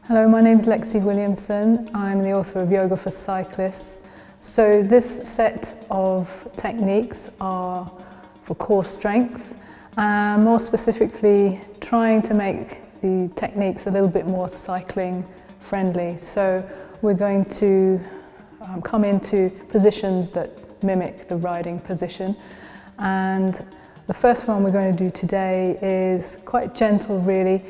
Hello, my name is Lexi Williamson. I'm the author of Yoga for Cyclists. So this set of techniques are for core strength, more specifically trying to make the techniques a little bit more cycling friendly. So we're going to come into positions that mimic the riding position, and the first one we're going to do today is quite gentle really,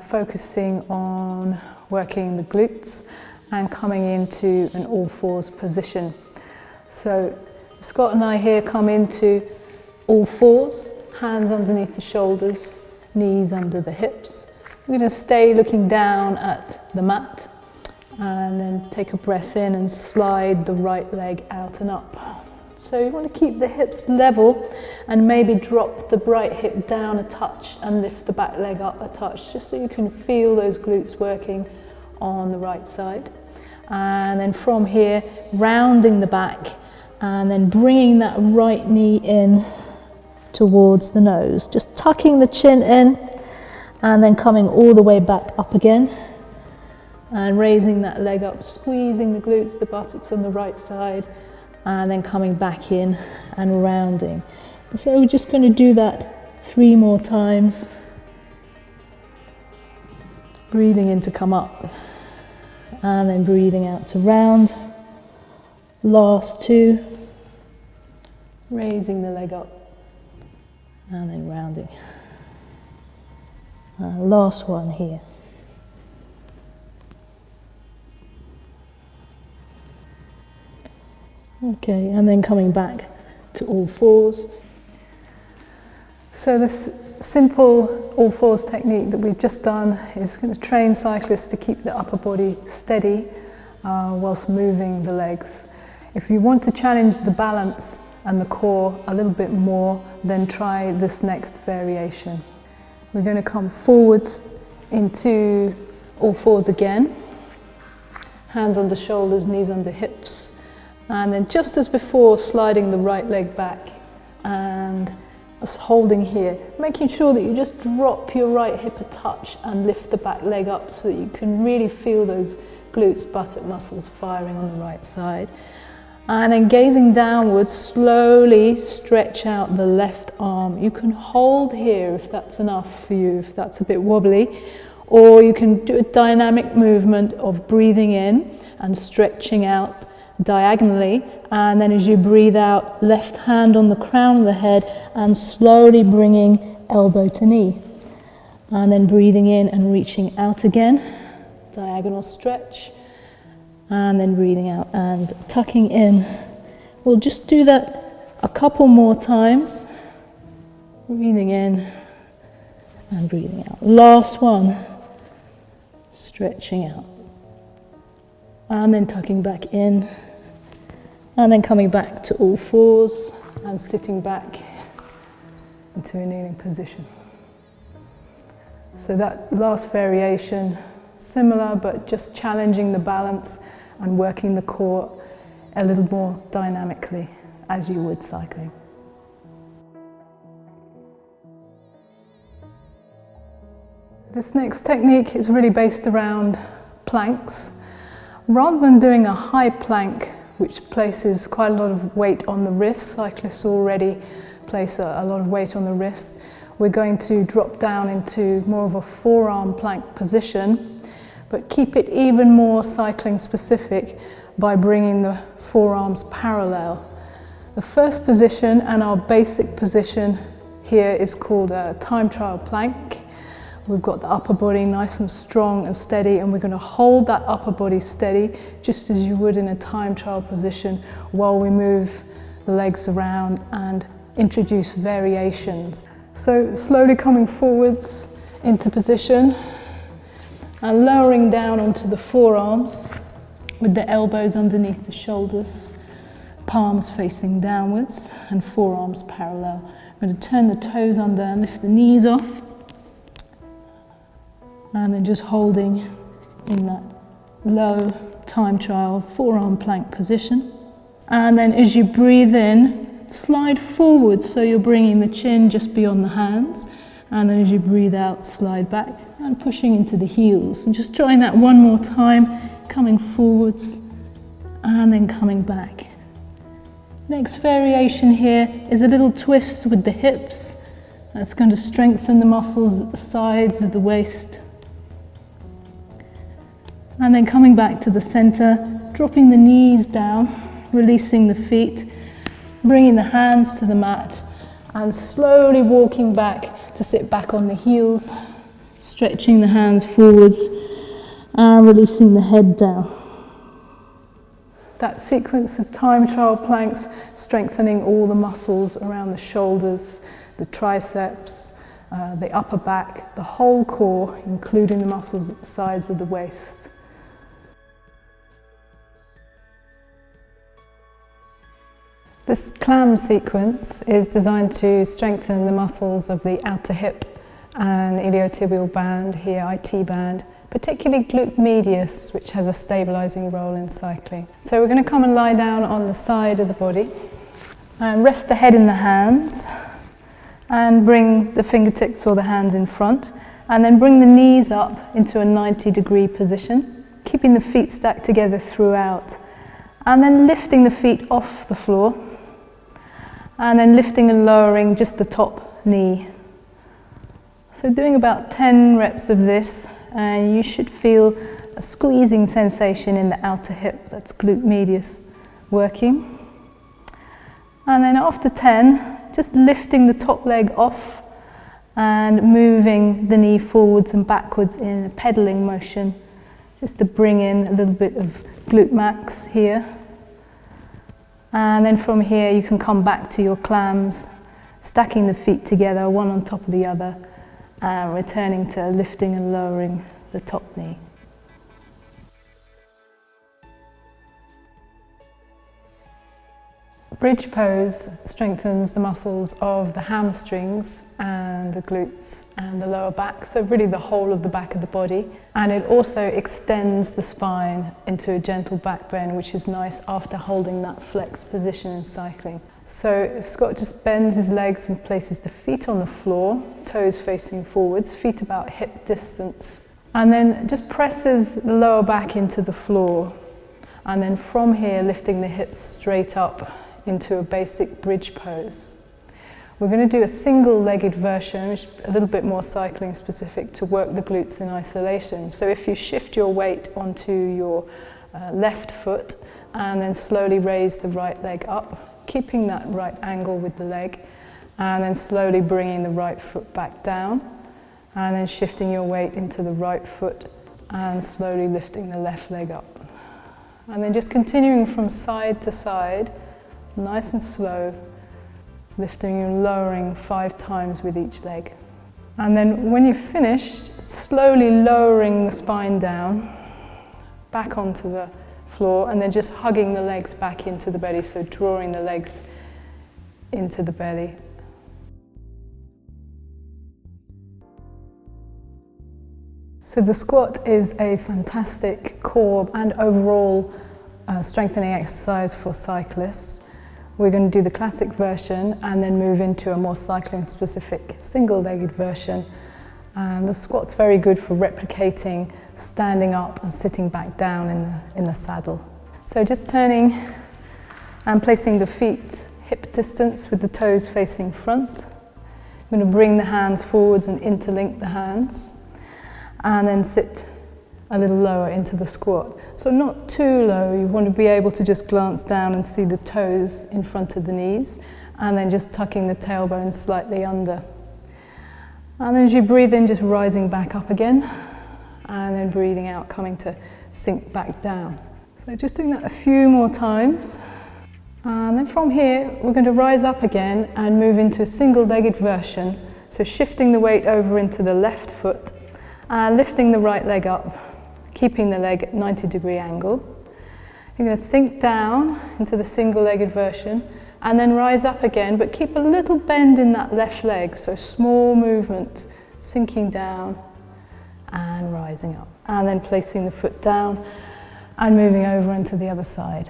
focusing on working the glutes and coming into an all fours position. So Scott and I here come into all fours, hands underneath the shoulders, knees under the hips. We're going to stay looking down at the mat and then take a breath in and slide the right leg out and up. So you want to keep the hips level and maybe drop the right hip down a touch and lift the back leg up a touch, just so you can feel those glutes working on the right side. And then from here, rounding the back and then bringing that right knee in towards the nose, just tucking the chin in and then coming all the way back up again and raising that leg up, squeezing the glutes, the buttocks on the right side, and then coming back in and rounding. So we're just going to do that 3 more times. Breathing in to come up and then breathing out to round. Last 2. Raising the leg up and then rounding. Last one here. Okay, and then coming back to all fours. So this simple all fours technique that we've just done is going to train cyclists to keep the upper body steady whilst moving the legs. If you want to challenge the balance and the core a little bit more, then try this next variation. We're going to come forwards into all fours again, hands under shoulders, knees under hips. And then just as before, sliding the right leg back and us holding here, making sure that you just drop your right hip a touch and lift the back leg up so that you can really feel those glutes, buttock muscles firing on the right side. And then gazing downwards, slowly stretch out the left arm. You can hold here if that's enough for you, if that's a bit wobbly, or you can do a dynamic movement of breathing in and stretching out diagonally, and then as you breathe out, left hand on the crown of the head and slowly bringing elbow to knee, and then breathing in and reaching out again, diagonal stretch, and then breathing out and tucking in. We'll just do that a couple more times, breathing in and breathing out. Last one, stretching out and then tucking back in. And then coming back to all fours and sitting back into a kneeling position. So that last variation, similar but just challenging the balance and working the core a little more dynamically as you would cycling. This next technique is really based around planks. Rather than doing a high plank, which places quite a lot of weight on the wrists, cyclists already place a lot of weight on the wrists, we're going to drop down into more of a forearm plank position, but keep it even more cycling specific by bringing the forearms parallel. The first position and our basic position here is called a time trial plank. We've got the upper body nice and strong and steady, and we're going to hold that upper body steady just as you would in a time trial position while we move the legs around and introduce variations. So slowly coming forwards into position and lowering down onto the forearms with the elbows underneath the shoulders, palms facing downwards and forearms parallel. I'm going to turn the toes under and lift the knees off. And then just holding in that low time trial forearm plank position. And then as you breathe in, slide forward so you're bringing the chin just beyond the hands. And then as you breathe out, slide back and pushing into the heels. And just trying that one more time, coming forwards and then coming back. Next variation here is a little twist with the hips. That's going to strengthen the muscles at the sides of the waist. And then coming back to the center, dropping the knees down, releasing the feet, bringing the hands to the mat, and slowly walking back to sit back on the heels, stretching the hands forwards, and releasing the head down. That sequence of time trial planks, strengthening all the muscles around the shoulders, the triceps, the upper back, the whole core, including the muscles at the sides of the waist. This clam sequence is designed to strengthen the muscles of the outer hip and iliotibial band, here IT band, particularly glute medius, which has a stabilizing role in cycling. So we're going to come and lie down on the side of the body and rest the head in the hands and bring the fingertips or the hands in front, and then bring the knees up into a 90-degree position, keeping the feet stacked together throughout, and then lifting the feet off the floor, and then lifting and lowering just the top knee. So doing about 10 reps of this, and you should feel a squeezing sensation in the outer hip, that's glute medius working. And then after 10, just lifting the top leg off and moving the knee forwards and backwards in a pedaling motion, just to bring in a little bit of glute max here. And then from here you can come back to your clams, stacking the feet together, one on top of the other, and returning to lifting and lowering the top knee. Bridge pose strengthens the muscles of the hamstrings and the glutes and the lower back, so really the whole of the back of the body. And it also extends the spine into a gentle back bend, which is nice after holding that flexed position in cycling. So if Scott just bends his legs and places the feet on the floor, toes facing forwards, feet about hip distance, and then just presses the lower back into the floor, and then from here lifting the hips straight up into a basic bridge pose. We're going to do a single-legged version, which is a little bit more cycling specific, to work the glutes in isolation. So if you shift your weight onto your left foot and then slowly raise the right leg up, keeping that right angle with the leg, and then slowly bringing the right foot back down, and then shifting your weight into the right foot and slowly lifting the left leg up. And then just continuing from side to side, nice and slow, lifting and lowering 5 times with each leg. And then when you're finished, slowly lowering the spine down, back onto the floor, and then just hugging the legs back into the belly, so drawing the legs into the belly. So the squat is a fantastic core and overall strengthening exercise for cyclists. We're going to do the classic version and then move into a more cycling-specific single-legged version. And the squat's very good for replicating standing up and sitting back down in the saddle. So just turning and placing the feet hip distance with the toes facing front. I'm going to bring the hands forwards and interlink the hands, and then sit a little lower into the squat. So not too low, you want to be able to just glance down and see the toes in front of the knees, and then just tucking the tailbone slightly under. And then as you breathe in, just rising back up again, and then breathing out, coming to sink back down. So just doing that a few more times. And then from here, we're going to rise up again and move into a single-legged version. So shifting the weight over into the left foot, and lifting the right leg up, keeping the leg at 90-degree angle. You're going to sink down into the single-legged version and then rise up again, but keep a little bend in that left leg, so small movement, sinking down and rising up. And then placing the foot down and moving over into the other side.